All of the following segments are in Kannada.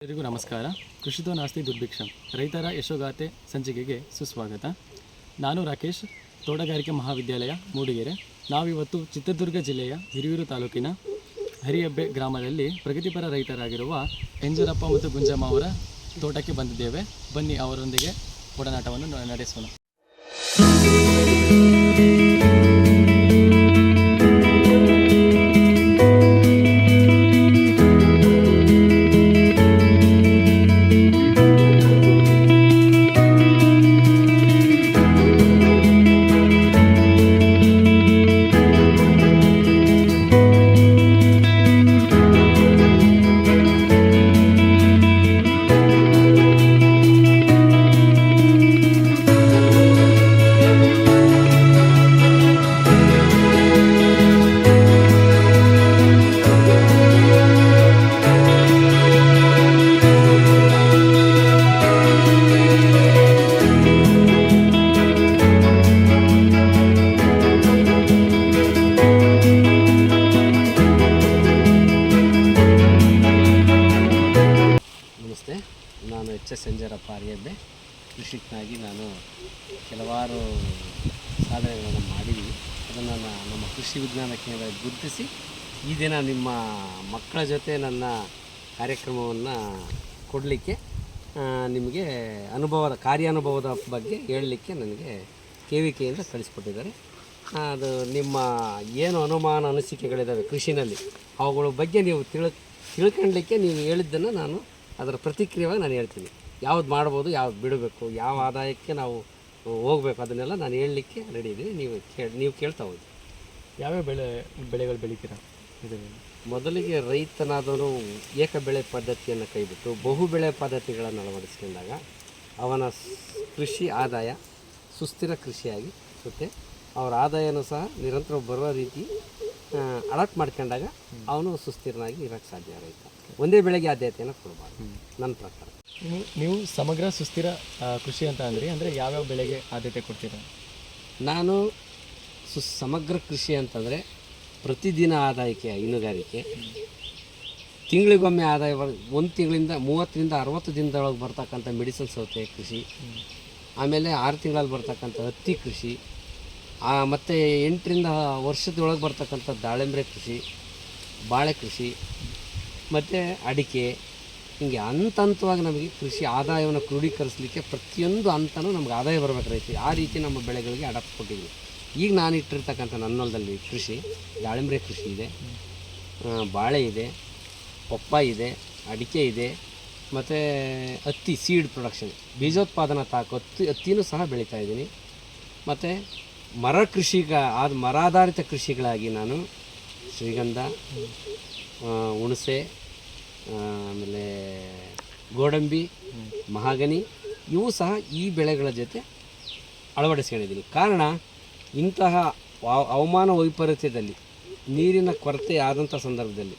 ಎಲ್ಲರಿಗೂ ನಮಸ್ಕಾರ. ಕೃಷಿತೋ ನಾಸ್ತಿ ದುರ್ಭಿಕ್ಷಂ, ರೈತರ ಯಶೋಗಾಥೆ ಸಂಚಿಕೆಗೆ ಸುಸ್ವಾಗತ. ನಾನು ರಾಕೇಶ್, ತೋಟಗಾರಿಕೆ ಮಹಾವಿದ್ಯಾಲಯ ಮೂಡಿಗೆರೆ. ನಾವಿವತ್ತು ಚಿತ್ರದುರ್ಗ ಜಿಲ್ಲೆಯ ಹಿರಿಯೂರು ತಾಲೂಕಿನ ಹರಿಯಬ್ಬೆ ಗ್ರಾಮದಲ್ಲಿ ಪ್ರಗತಿಪರ ರೈತರಾಗಿರುವ ಎಂಜರಪ್ಪ ಮತ್ತು ಗುಂಜಮ್ಮ ಅವರ ತೋಟಕ್ಕೆ ಬಂದಿದ್ದೇವೆ. ಬನ್ನಿ ಅವರೊಂದಿಗೆ ಒಡನಾಟವನ್ನು ನಡೆಸೋಣ. ನಾನು ಎಚ್.ಎಸ್. ಎಂಜರಪ್ಪ ಹರಿಯಬ್ಬೆ. ಕೃಷಿಕನಾಗಿ ನಾನು ಕೆಲವಾರು ಸಾಧನೆಗಳನ್ನು ಮಾಡಿದ್ದೀವಿ. ಅದನ್ನು ನಮ್ಮ ಕೃಷಿ ವಿಜ್ಞಾನ ಕೇಂದ್ರದಲ್ಲಿ ಗುರುತಿಸಿ ಈ ದಿನ ನಿಮ್ಮ ಮಕ್ಕಳ ಜೊತೆ ನನ್ನ ಕಾರ್ಯಕ್ರಮವನ್ನು ಕೊಡಲಿಕ್ಕೆ, ನಿಮಗೆ ಕಾರ್ಯಾನುಭವದ ಬಗ್ಗೆ ಹೇಳಲಿಕ್ಕೆ ನನಗೆ KVKಯಿಂದ ಕಳಿಸ್ಕೊಟ್ಟಿದ್ದಾರೆ. ಅದು ನಿಮ್ಮ ಏನು ಅನುಮಾನ ಅನಿಸಿಕೆಗಳಿದ್ದಾವೆ ಕೃಷಿನಲ್ಲಿ, ಅವುಗಳ ಬಗ್ಗೆ ನೀವು ತಿಳ್ಕೊಳ್ಳಲಿಕ್ಕೆ ನೀವು ಹೇಳಿದ್ದನ್ನು ನಾನು ಅದರ ಪ್ರತಿಕ್ರಿಯೆಯಾಗಿ ನಾನು ಹೇಳ್ತೀನಿ. ಯಾವ್ದು ಮಾಡ್ಬೋದು, ಯಾವ್ದು ಬಿಡಬೇಕು, ಯಾವ ಆದಾಯಕ್ಕೆ ನಾವು ಹೋಗಬೇಕು, ಅದನ್ನೆಲ್ಲ ನಾನು ಹೇಳಲಿಕ್ಕೆ ರೆಡಿ ಇದ್ದೀನಿ. ನೀವು ಕೇಳ್ತಾ ಹೋಗಿ. ಯಾವ್ಯಾವ ಬೆಳೆಗಳು ಬೆಳಿತೀರಾ? ಮೊದಲಿಗೆ ರೈತನಾದವನು ಏಕ ಬೆಳೆ ಪದ್ಧತಿಯನ್ನು ಕೈಬಿಟ್ಟು ಬಹು ಬೆಳೆ ಪದ್ಧತಿಗಳನ್ನು ಅಳವಡಿಸ್ಕೊಂಡಾಗ ಅವನ ಕೃಷಿ ಆದಾಯ ಸುಸ್ಥಿರ ಕೃಷಿಯಾಗಿ ಮತ್ತು ಅವರ ಆದಾಯನೂ ಸಹ ನಿರಂತರ ಬರುವ ರೀತಿ ಅಡಾಪ್ಟ್ ಮಾಡ್ಕೊಂಡಾಗ ಅವನು ಸುಸ್ಥಿರನಾಗಿ ಇರೋಕ್ಕೆ ಸಾಧ್ಯ. ರೈತ ಒಂದೇ ಬೆಳೆಗೆ ಆದ್ಯತೆಯನ್ನು ಕೊಡಬಾರ್ದು ನನ್ನ ಪ್ರಕಾರ. ನೀವು ಸಮಗ್ರ ಸುಸ್ಥಿರ ಕೃಷಿ ಅಂತ ಅಂದರೆ ಯಾವ್ಯಾವ ಬೆಳೆಗೆ ಆದ್ಯತೆ ಕೊಡ್ತೀರಾ? ನಾನು ಸಮಗ್ರ ಕೃಷಿ ಅಂತಂದರೆ ಪ್ರತಿದಿನ ಆದಾಯಕ್ಕೆ ಹೈನುಗಾರಿಕೆ, ತಿಂಗಳಿಗೊಮ್ಮೆ ಆದಾಯ ಒಂದು ತಿಂಗಳಿಂದ 30ರಿಂದ 60 ದಿನದೊಳಗೆ ಬರ್ತಕ್ಕಂಥ ಮೆಡಿಸಿನ್ ಸೌತೆ ಕೃಷಿ, ಆಮೇಲೆ 6 ತಿಂಗಳಲ್ಲಿ ಬರ್ತಕ್ಕಂಥ ಹತ್ತಿ ಕೃಷಿ, ಮತ್ತು 8ರಿಂದ ವರ್ಷದೊಳಗೆ ಬರ್ತಕ್ಕಂಥ ದಾಳಿಂಬೆ ಕೃಷಿ, ಬಾಳೆ ಕೃಷಿ ಮತ್ತು ಅಡಿಕೆ. ಹೀಗೆ ಹಂತವಾಗಿ ನಮಗೆ ಕೃಷಿ ಆದಾಯವನ್ನು ಕ್ರೋಢೀಕರಿಸಲಿಕ್ಕೆ ಪ್ರತಿಯೊಂದು ಹಂತನೂ ನಮ್ಗೆ ಆದಾಯ ಬರಬೇಕು ರೈತರಿಗೆ. ಆ ರೀತಿ ನಮ್ಮ ಬೆಳೆಗಳಿಗೆ ಅಡಾಪ್ಟ್ ಕೊಟ್ಟಿದ್ದೀವಿ. ಈಗ ನಾನು ಇಟ್ಟಿರ್ತಕ್ಕಂಥ ನನ್ನ ಹೊಲದಲ್ಲಿ ಕೃಷಿ ದಾಳಿಂಬೆ ಕೃಷಿ ಇದೆ, ಬಾಳೆ ಇದೆ, ಪಪ್ಪಾಯಿ ಇದೆ, ಅಡಿಕೆ ಇದೆ, ಮತ್ತು ಹತ್ತಿ ಸೀಡ್ ಪ್ರೊಡಕ್ಷನ್ ಬೀಜೋತ್ಪಾದನಾ ಹತ್ತಿನೂ ಸಹ ಬೆಳೀತಾ ಇದ್ದೀನಿ. ಮತ್ತು ಮರಾಧಾರಿತ ಕೃಷಿಗಳಾಗಿ ನಾನು ಶ್ರೀಗಂಧ, ಹುಣಸೆ, ಆಮೇಲೆ ಗೋಡಂಬಿ, ಮಹಾಗನಿ ಇವು ಸಹ ಈ ಬೆಳೆಗಳ ಜೊತೆ ಅಳವಡಿಸ್ಕೊಂಡಿದ್ದೀನಿ. ಕಾರಣ ಇಂತಹ ಹವಾಮಾನ ವೈಪರೀತ್ಯದಲ್ಲಿ ನೀರಿನ ಕೊರತೆ ಆದಂಥ ಸಂದರ್ಭದಲ್ಲಿ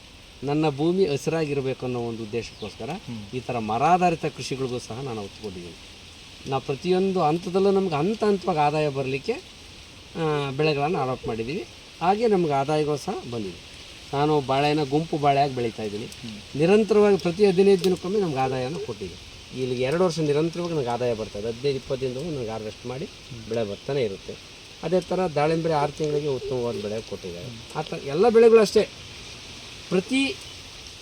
ನನ್ನ ಭೂಮಿ ಹಸಿರಾಗಿರಬೇಕು ಅನ್ನೋ ಒಂದು ಉದ್ದೇಶಕ್ಕೋಸ್ಕರ ಈ ಥರ ಮರಾಧಾರಿತ ಕೃಷಿಗಳಿಗೂ ಸಹ ನಾನು ಒತ್ತುಕೊಂಡಿದ್ದೀನಿ. ನಾವು ಪ್ರತಿಯೊಂದು ಹಂತದಲ್ಲೂ ನಮ್ಗೆ ಹಂತವಾಗಿ ಆದಾಯ ಬರಲಿಕ್ಕೆ ಬೆಳೆಗಳನ್ನು ಅಡಾಪ್ಟ್ ಮಾಡಿದ್ದೀವಿ. ಹಾಗೆ ನಮ್ಗೆ ಆದಾಯಗಳು ಸಹ ಬಂದಿದೆ. ನಾನು ಬಾಳೆನ ಗುಂಪು ಬಾಳೆಯಾಗಿ ಬೆಳೀತಾ ಇದ್ದೀನಿ. ನಿರಂತರವಾಗಿ ಪ್ರತಿ 15 ದಿನಕ್ಕೊಮ್ಮೆ ನಮ್ಗೆ ಆದಾಯನ ಕೊಟ್ಟಿದ್ದೀನಿ. ಇಲ್ಲಿಗೆ 2 ವರ್ಷ ನಿರಂತರವಾಗಿ ನನಗೆ ಆದಾಯ ಬರ್ತದೆ. 15-20 ದಿನದವರೆಗೂ ನನಗೆ ಹಾರ್ವೆಸ್ಟ್ ಮಾಡಿ ಬೆಳೆ ಬರ್ತಾನೆ ಇರುತ್ತೆ. ಅದೇ ಥರ ದಾಳಿಂಬೆ 6 ತಿಂಗಳಿಗೆ ಉತ್ತಮವಾದ ಬೆಳೆ ಕೊಟ್ಟಿದ್ದಾರೆ. ಆ ಥರ ಎಲ್ಲ ಬೆಳೆಗಳು ಅಷ್ಟೇ. ಪ್ರತಿ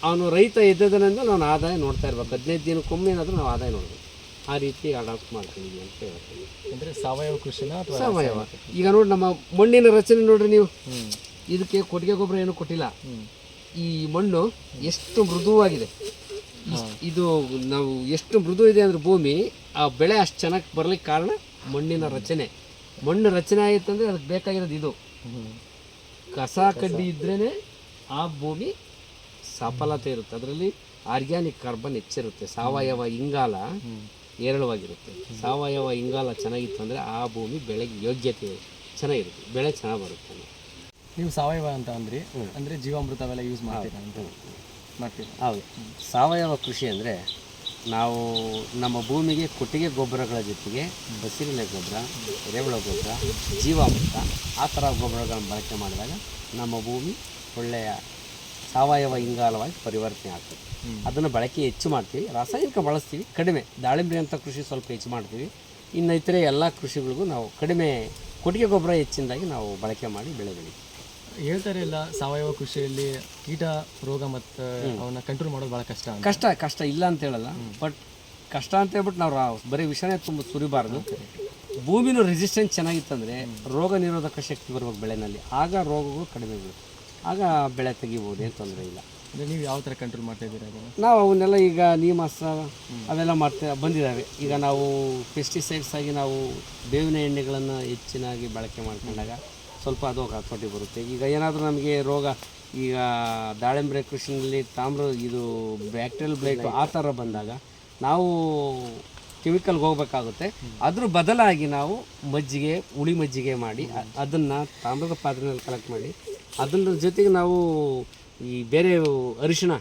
ಅವನು ರೈತ ಎದ್ದದನಿಂದ ನಾನು ಆದಾಯ ನೋಡ್ತಾ ಇರ್ಬೇಕು. 15 ದಿನಕ್ಕೊಮ್ಮೆ ಏನಾದರೂ ನಾವು ಆದಾಯ ನೋಡಬೇಕು. ಆ ರೀತಿ ಅಡಾಪ್ಟ್ ಮಾಡ್ಕೊಂಡಿದ್ದೀವಿ ಅಂತ ಹೇಳ್ತೀನಿ. ಅಂದರೆ ಸಾವಯವ ಕೃಷಿನ ಅಥವಾ ಸಾವಯವ? ಈಗ ನೋಡಿ ನಮ್ಮ ಮಣ್ಣಿನ ರಚನೆ ನೋಡ್ರಿ ನೀವು. ಇದಕ್ಕೆ ಕೊಟ್ಟಿಗೆ ಗೊಬ್ಬರ ಏನೂ ಕೊಟ್ಟಿಲ್ಲ. ಈ ಮಣ್ಣು ಎಷ್ಟು ಮೃದುವಾಗಿದೆ. ಇದು ನಾವು ಎಷ್ಟು ಮೃದು ಇದೆ ಅಂದರೆ ಭೂಮಿ ಆ ಬೆಳೆ ಅಷ್ಟು ಚೆನ್ನಾಗಿ ಬರಲಿಕ್ಕೆ ಕಾರಣ ಮಣ್ಣಿನ ರಚನೆ. ಮಣ್ಣು ರಚನೆ ಆಯಿತಂದರೆ ಅದಕ್ಕೆ ಬೇಕಾಗಿರೋದು ಇದು. ಕಸ ಕಡ್ಡಿ ಇದ್ರೇ ಆ ಭೂಮಿ ಸಫಲತೆ ಇರುತ್ತೆ. ಅದರಲ್ಲಿ ಆರ್ಗ್ಯಾನಿಕ್ ಕಾರ್ಬನ್ ಹೆಚ್ಚಿರುತ್ತೆ. ಸಾವಯವ ಇಂಗಾಲ ಹೇರಳವಾಗಿರುತ್ತೆ. ಸಾವಯವ ಇಂಗಾಲ ಚೆನ್ನಾಗಿತ್ತು ಅಂದರೆ ಆ ಭೂಮಿ ಬೆಳೆಗೆ ಯೋಗ್ಯತೆ ಚೆನ್ನಾಗಿರುತ್ತೆ, ಬೆಳೆ ಚೆನ್ನಾಗಿ ಬರುತ್ತೆ. ನೀವು ಸಾವಯವ ಅಂತ ಅಂದರೆ ಜೀವಾಮೃತ ಅವೆಲ್ಲ ಯೂಸ್ ಮಾಡ್ತೀರಾ ಅಂತ ಮಾಡ್ತೀರಾ? ಹೌದು. ಸಾವಯವ ಕೃಷಿ ಅಂದರೆ ನಾವು ನಮ್ಮ ಭೂಮಿಗೆ ಕೊಟ್ಟಿಗೆ ಗೊಬ್ಬರಗಳ ಜೊತೆಗೆ ಹಸಿರೆಲೆ ಗೊಬ್ಬರ, ಎರೆಹುಳ ಗೊಬ್ಬರ, ಜೀವಾಮೃತ ಆ ಥರ ಗೊಬ್ಬರಗಳನ್ನು ಬಳಕೆ ಮಾಡಿದಾಗ ನಮ್ಮ ಭೂಮಿ ಒಳ್ಳೆಯ ಸಾವಯವ ಇಂಗಾಲವಾಗಿ ಪರಿವರ್ತನೆ ಆಗ್ತದೆ. ಅದನ್ನು ಬಳಕೆ ಹೆಚ್ಚು ಮಾಡ್ತೀವಿ. ರಾಸಾಯನಿಕ ಬಳಸ್ತೀವಿ ಕಡಿಮೆ. ದಾಳಿಂಬೆ ಅಂತ ಕೃಷಿ ಸ್ವಲ್ಪ ಹೆಚ್ಚು ಮಾಡ್ತೀವಿ. ಇನ್ನು ಇತರೆ ಎಲ್ಲ ಕೃಷಿಗಳಿಗೂ ನಾವು ಕಡಿಮೆ ಕೊಟ್ಟಿಗೆ ಗೊಬ್ಬರ ಹೆಚ್ಚಿನದಾಗಿ ನಾವು ಬಳಕೆ ಮಾಡಿ ಬೆಳೆ ಬೆಳಿತೀವಿ. ಹೇಳ್ತಾರೆ ಇಲ್ಲ ಸಾವಯವ ಕೃಷಿಯಲ್ಲಿ ಕೀಟ ರೋಗ ಮತ್ತು ಅವನ್ನ ಕಂಟ್ರೋಲ್ ಮಾಡೋದು ಭಾಳ ಕಷ್ಟ ಅಂತ. ಕಷ್ಟ ಇಲ್ಲ ಅಂತ ಹೇಳಲ್ಲ, ಬಟ್ ಕಷ್ಟ ಅಂತ ಹೇಳ್ಬಿಟ್ಟು ನಾವು ಬರೀ ವಿಷಯನೇ ತುಂಬ ಸುರಿಬಾರ್ದು. ಭೂಮಿನೂ ರೆಸಿಸ್ಟೆನ್ಸ್ ಚೆನ್ನಾಗಿತ್ತಂದರೆ ರೋಗ ನಿರೋಧಕ ಶಕ್ತಿ ಬರ್ಬೇಕು ಬೆಳೆನಲ್ಲಿ, ಆಗ ರೋಗಗಳು ಕಡಿಮೆ ಬೀಳುತ್ತೆ, ಆಗ ಬೆಳೆ ತೆಗಿಬೋದು, ಏನು ತೊಂದರೆ ಇಲ್ಲ. ಅಂದರೆ ನೀವು ಯಾವ ಥರ ಕಂಟ್ರೋಲ್ ಮಾಡ್ತಾ ಇದ್ದೀರಾ ಅದನ್ನು? ನಾವು ಅವನ್ನೆಲ್ಲ ಈಗ ನೀಮಾಸ ಅವೆಲ್ಲ ಬಂದಿದ್ದಾವೆ. ಈಗ ನಾವು ಪೆಸ್ಟಿಸೈಡ್ಸ್ ಆಗಿ ನಾವು ಬೇವಿನ ಎಣ್ಣೆಗಳನ್ನು ಹೆಚ್ಚಿನಾಗಿ ಬಳಕೆ ಮಾಡ್ಕೊಂಡಾಗ ಸ್ವಲ್ಪ ಅದು ಹತೋಟಿ ಬರುತ್ತೆ. ಈಗ ಏನಾದರೂ ನಮಗೆ ರೋಗ, ಈಗ ದಾಳಿಂಬೆ ಕೃಷಿನಲ್ಲಿ ಇದು ಬ್ಯಾಕ್ಟೀರಿಯಲ್ ಬ್ಲೈಟ್ ಆ ಥರ ಬಂದಾಗ ನಾವು ಕೆಮಿಕಲ್ಗೆ ಹೋಗ್ಬೇಕಾಗುತ್ತೆ. ಅದ್ರ ಬದಲಾಗಿ ನಾವು ಮಜ್ಜಿಗೆ, ಹುಳಿ ಮಜ್ಜಿಗೆ ಮಾಡಿ ಅದನ್ನು ತಾಮ್ರದ ಪಾತ್ರೆಯಲ್ಲಿ ಕಲೆಕ್ಟ್ ಮಾಡಿ ಅದರ ಜೊತೆಗೆ ನಾವು ಈ ಬೇರೆ ಅರಿಶಿಣ,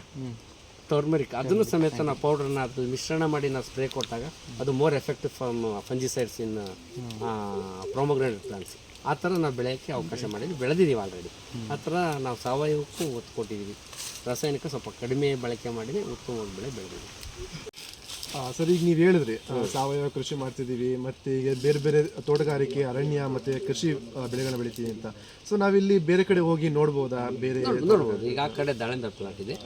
ಟರ್ಮರಿಕ್ ಅದನ್ನು ಸಮೇತ ನಾವು ಪೌಡ್ರನ್ನ ಅದು ಮಿಶ್ರಣ ಮಾಡಿ ನಾವು ಸ್ಪ್ರೇ ಕೊಟ್ಟಾಗ ಅದು more effective from fungicides in pomegranate plants. ಆ ಥರ ನಾವು ಬೆಳೆಯೋಕ್ಕೆ ಅವಕಾಶ ಮಾಡಿದ್ವಿ, ಬೆಳೆದಿದ್ದೀವಿ ಆಲ್ರೆಡಿ. ಆ ಥರ ನಾವು ಸಾವಯವಕ್ಕೂ ಒತ್ತು ಕೊಟ್ಟಿದ್ದೀವಿ. ರಾಸಾಯನಿಕ ಸ್ವಲ್ಪ ಕಡಿಮೆ ಬಳಕೆ ಮಾಡಿ ಉತ್ತಮವಾಗಿ ಬೆಳೆ ಬೆಳೆದಿದ್ದೀವಿ. ಸರ್, ಈಗ ನೀವು ಹೇಳಿದ್ರಿ ಸಾವಯವ ಕೃಷಿ ಮಾಡ್ತಿದ್ದೀವಿ, ಮತ್ತು ಈಗ ಬೇರೆ ಬೇರೆ ತೋಟಗಾರಿಕೆ, ಅರಣ್ಯ ಮತ್ತು ಕೃಷಿ ಬೆಳೆಗಳನ್ನ ಬೆಳಿತೀವಿ ಅಂತ. ಸೊ ನಾವಿಲ್ಲಿ ಬೇರೆ ಕಡೆ ಹೋಗಿ ನೋಡ್ಬೋದಾ? ಬೇರೆ ನೋಡ್ಬೋದು. ಈಗ ಆ ಕಡೆ ದಾಳಿಂಬೆ ಪ್ಲಾಂಟ್ ಇದೆ,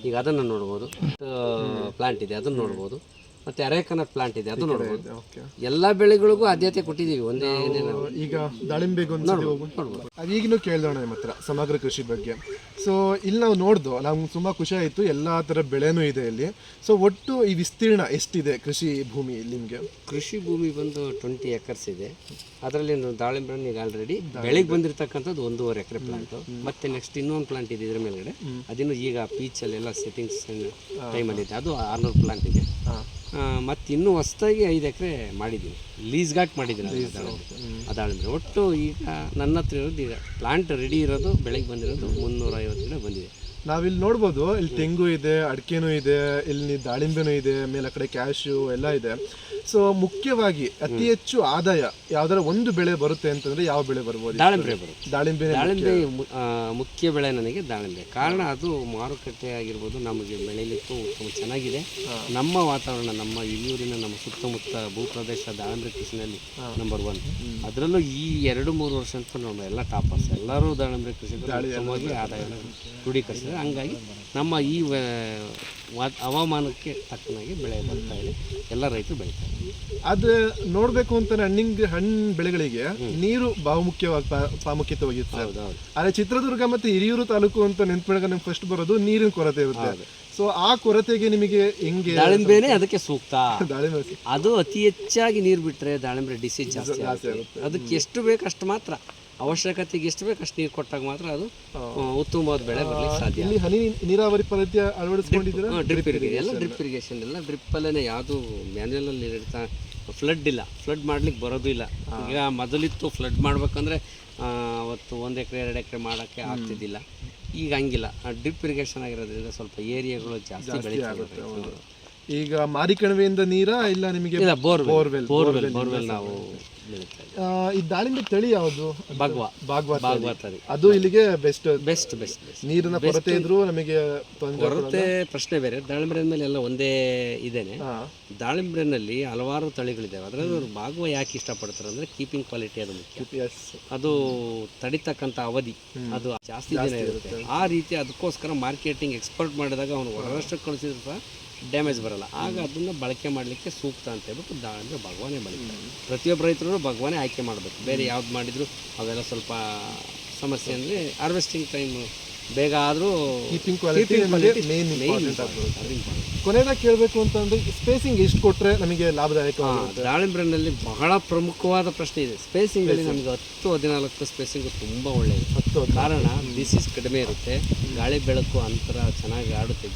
ಈಗ ಅದನ್ನು ನೋಡ್ಬೋದು. ಪ್ಲಾಂಟ್ ಇದೆ, ಅದನ್ನು ನೋಡ್ಬೋದು. ಮತ್ತು ಅರೇಕನಟ್ ಪ್ಲಾಂಟ್ ಇದೆ, ಅದು ನೋಡ್ಬೋದು. ಎಲ್ಲ ಬೆಳೆಗಳಿಗೂ ಆದ್ಯತೆ ಕೊಟ್ಟಿದ್ದೀವಿ. ಒಂದೇ ಈಗ ದಾಳಿಂಬೆಗೊಂದು ನೋಡ್ಬೋದು. ಅದು ಈಗಿನೂ ಕೇಳಿದೋಣ ನಿಮ್ಮ ಹತ್ರ ಸಮಗ್ರ ಕೃಷಿ ಬಗ್ಗೆ. ಸೊ ಇಲ್ಲಿ ನಾವು ನೋಡ್ದು, ನಮ್ಗೆ ತುಂಬ ಖುಷಿ ಆಯಿತು, ಎಲ್ಲ ಥರ ಬೆಳೆನೂ ಇದೆ ಇಲ್ಲಿ. ಸೊ ಒಟ್ಟು ಈ ವಿಸ್ತೀರ್ಣ ಎಷ್ಟಿದೆ ಕೃಷಿ ಭೂಮಿ ಇಲ್ಲಿ ನಿಮಗೆ? ಕೃಷಿ ಭೂಮಿ ಬಂದು 20 ಎಕರ್ಸ್ ಇದೆ. ಅದರಲ್ಲಿ ದಾಳಿಂಬೆ ಈಗ ಆಲ್ರೆಡಿ ಬೆಳೆಗೆ ಬಂದಿರತಕ್ಕಂಥದ್ದು 1.5 ಎಕರೆ ಪ್ಲಾಂಟು. ಮತ್ತೆ ನೆಕ್ಸ್ಟ್ ಇನ್ನೊಂದು ಪ್ಲಾಂಟ್ ಇದೆ ಇದ್ರ ಮೇಲ್ಗಡೆ, ಅದನ್ನು ಈಗ ಪೀಚಲ್ಲೆಲ್ಲ ಸೆಟ್ಟಿಂಗ್ಸ್ ಟೈಮಲ್ಲಿ ಇದೆ, ಅದು 600 ಪ್ಲಾಂಟ್ ಇದೆ. ಮತ್ತು ಇನ್ನೂ ಹೊಸದಾಗಿ 5 ಎಕರೆ ಮಾಡಿದ್ದೀನಿ, ಲೀಸ್ಗಾಕಿ ಮಾಡಿದ್ದೀನಿ ದಾಳಿಂಬೆ. ಒಟ್ಟು ಈಗ ನನ್ನ ಹತ್ರ ಇರೋದು, ಈಗ ಪ್ಲಾಂಟ್ ರೆಡಿ ಇರೋದು, ಬೆಳಗ್ಗೆ ಬಂದಿರೋದು 350 ಗಿಡ ಬಂದಿದೆ. ನಾವಿಲ್ಲಿ ನೋಡ್ಬೋದು, ಇಲ್ಲಿ ತೆಂಗು ಇದೆ, ಅಡಿಕೆನೂ ಇದೆ, ಇಲ್ಲಿ ದಾಳಿಂಬೆನೂ ಇದೆ, ಮೇಲೆ ಆ ಕಡೆ ಕ್ಯಾಶು ಎಲ್ಲ ಇದೆ. ಸೊ ಮುಖ್ಯವಾಗಿ ಅತಿ ಹೆಚ್ಚು ಆದಾಯ ಯಾವ್ದಾರ ಒಂದು ಬೆಳೆ ಬರುತ್ತೆ ಅಂತಂದ್ರೆ ಯಾವ ಬೆಳೆ ಬರ್ಬೋದು? ದಾಳಿಂಬೆ ಬರುತ್ತೆ. ದಾಳಿಂಬೆ ಮುಖ್ಯ ಬೆಳೆ ನನಗೆ ದಾಳಿಂಬೆ. ಕಾರಣ ಅದು ಮಾರುಕಟ್ಟೆ ಆಗಿರ್ಬೋದು, ನಮಗೆ ಬೆಳೆಯಲಿಕ್ಕೂ ಉತ್ತಮ ಚೆನ್ನಾಗಿದೆ. ನಮ್ಮ ವಾತಾವರಣ, ನಮ್ಮ ಹಿರಿಯೂರಿನ ನಮ್ಮ ಸುತ್ತಮುತ್ತ ಭೂಪ್ರದೇಶ ದಾಳಿಂಬೆ ಕೃಷಿನಲ್ಲಿ ನಂಬರ್ 1. ಅದರಲ್ಲೂ ಈ 2-3 ವರ್ಷ ಅಂತ ನಾವು ಎಲ್ಲ ಟಾಪರ್ಸ್, ಎಲ್ಲರೂ ದಾಳಿಂಬೆ ಕೃಷಿ ಉತ್ತಮವಾಗಿ ಆದಾಯ ಕ್ರೋಢೀಕರಿಸಿದ್ದಾರೆ. ಹಂಗಾಗಿ ನಮ್ಮ ಈ ಹವಾಮಾನಕ್ಕೆ ತಕ್ಕನಾಗಿ ಬೆಳೆ ಬರ್ತಾ ಇದೆ, ಎಲ್ಲ ರೈತರು ಬೆಳೀತಾರೆ. ಅದು ನೋಡ್ಬೇಕು ಅಂತ ಹಣ್ಣು ಬೆಳೆಗಳಿಗೆ ನೀರು ಬಹುಮುಖ್ಯವಾಗಿ ಪ್ರಾಮುಖ್ಯತೆ ವಹಿಸುತ್ತೆ. ಆದ್ರೆ ಚಿತ್ರದುರ್ಗ ಮತ್ತೆ ಹಿರಿಯೂರು ತಾಲೂಕು ಅಂತ ನೆನ್ಪಿದಾಗ ನಮ್ಗೆ ಫಸ್ಟ್ ಬರೋದು ನೀರಿನ ಕೊರತೆ ಇರುತ್ತೆ. ಸೊ ಆ ಕೊರತೆಗೆ ನಿಮಗೆ ಹೆಂಗೆ? ದಾಳಿಂಬೆನೇ ಅದಕ್ಕೆ ಸೂಕ್ತ. ಅದು ಅತಿ ಹೆಚ್ಚಾಗಿ ನೀರು ಬಿಟ್ಟರೆ ದಾಳಿಂಬೆ ಡಿಸೀಸ್ ಜಾಸ್ತಿ ಆಗುತ್ತೆ. ಅದಕ್ಕೆ ಎಷ್ಟು ಬೇಕು ಅಷ್ಟು ಮಾತ್ರ, ಅವಶ್ಯಕತೆಗೆ ಎಷ್ಟು ಬೇಕು ಅಷ್ಟು ನೀರು ಕೊಟ್ಟಾಗ ಮಾತ್ರ ಅದು ಉತ್ತಮವಾದ ಬೆಳೆ ಬರಲಿಕ್ಕೆ ಸಾಧ್ಯ. ಇಲ್ಲಿ ಹನಿ ನೀರಾವರಿ ಪದ್ಧತಿ ಅಳವಡಿಸ್ಕೊಂಡಿದ್ದೀರಾ? ಡ್ರಿಪ್ ಇರಿಗೇಷನ್ ಎಲ್ಲ ಡ್ರಿಪ್ ಅಲ್ಲೇ, ಯಾವುದು ಮ್ಯಾನ್ಯಲಲ್ಲಿ ಇರ್ತಾ ಫ್ಲಡ್ ಇಲ್ಲ, ಫ್ಲಡ್ ಮಾಡ್ಲಿಕ್ಕೆ ಬರೋದು ಇಲ್ಲ. ಈಗ ಮೊದಲಿತ್ತು ಫ್ಲಡ್ ಮಾಡ್ಬೇಕಂದ್ರೆ ಅವತ್ತು 1 ಎಕರೆ 2 ಎಕರೆ ಮಾಡೋಕ್ಕೆ ಆಗ್ತಿದ್ದಿಲ್ಲ. ಈಗ ಹಂಗಿಲ್ಲ, ಡ್ರಿಪ್ ಇರಿಗೇಷನ್ ಆಗಿರೋದ್ರಿಂದ ಸ್ವಲ್ಪ ಏರಿಯಾಗಳು ಜಾಸ್ತಿ ಬೆಳೀತಾರೆ. ಈಗ ಮಾರಿಕಣಿವೆಯಿಂದ ನೀರಾ ಇಲ್ಲ ನಿಮಗೆ? ಬೋರ್ವೆಲ್ ನಾವು ಈ ದಾಳಿಂಬೆ ತಳಿ ಯಾವುದು? ಬಾಗ್ವಾ ತಳಿ. ಅದು ಇಲ್ಲಿಗೆ ಬೆಸ್ಟ್. ನೀರಿನ ಕೊರತೆ ಇದ್ರೂ ನಮಗೆ ಕೊರತೆ ಪ್ರಶ್ನೆ ಬೇರೆ. ದಾಳಿಂಬೆ ಮೇಲೆ ಎಲ್ಲ ಒಂದೇ ಇದೇನೆ. ದಾಳಿಂಬೆನಲ್ಲಿ ಹಲವಾರು ತಳಿಗಳಿದ್ದಾವೆ. ಅದರಲ್ಲಿ ಬಾಗ್ವಾ ಯಾಕೆ ಇಷ್ಟಪಡ್ತಾರೆ ಅಂದ್ರೆ ಕೀಪಿಂಗ್ ಕ್ವಾಲಿಟಿ ಅದು ಮುಖ್ಯ. ಅದು ತಡಿತಕ್ಕಂಥ ಅವಧಿ ಅದು ಜಾಸ್ತಿ ದಿನ ಇರುತ್ತೆ. ಆ ರೀತಿ ಅದಕ್ಕೋಸ್ಕರ ಮಾರ್ಕೆಟಿಂಗ್ ಎಕ್ಸ್ಪೋರ್ಟ್ ಮಾಡಿದಾಗ ಅವನು ಹೊರರಾಷ್ಟ್ರಕ್ಕೆ ಕಳಿಸಿದ್ರು ಸಹ ಡ್ಯಾಮೇಜ್ ಬರಲ್ಲ. ಆಗ ಅದನ್ನು ಬಳಕೆ ಮಾಡಲಿಕ್ಕೆ ಸೂಕ್ತ ಅಂತ ಹೇಳ್ಬಿಟ್ಟು ದಾಳಿಂಬೆ ಭಗವಾನೇ ಬಳಕೆ. ಪ್ರತಿಯೊಬ್ಬ ರೈತರು ಭಗವಾನೇ ಆಯ್ಕೆ ಮಾಡಬೇಕು. ಬೇರೆ ಯಾವ್ದು ಮಾಡಿದ್ರು ಅವೆಲ್ಲ ಸ್ವಲ್ಪ ಸಮಸ್ಯೆ. ಅಂದರೆ ಹಾರ್ವೆಸ್ಟಿಂಗ್ ಟೈಮ್ ಬೇಗ ಆದರೂ ಕೊನೆಯದಾಗಿ ಕೇಳಬೇಕು ಅಂತಂದ್ರೆ ಸ್ಪೇಸಿಂಗ್ ಎಷ್ಟು ಕೊಟ್ಟರೆ ನಮಗೆ ಲಾಭದಾಯಕ? ದಾಳಿಂಬೆನಲ್ಲಿ ಬಹಳ ಪ್ರಮುಖವಾದ ಪ್ರಶ್ನೆ ಇದೆ. ಸ್ಪೇಸಿಂಗಲ್ಲಿ ನಮಗೆ 10-14 ಸ್ಪೇಸಿಂಗು ತುಂಬ ಒಳ್ಳೆಯದು. ಕಾರಣ ಡಿಸೀಸ್ ಕಡಿಮೆ ಇರುತ್ತೆ, ಗಾಳಿ ಬೆಳಕು ಅಂತರ ಚೆನ್ನಾಗಿ ಆಡುತ್ತೆ.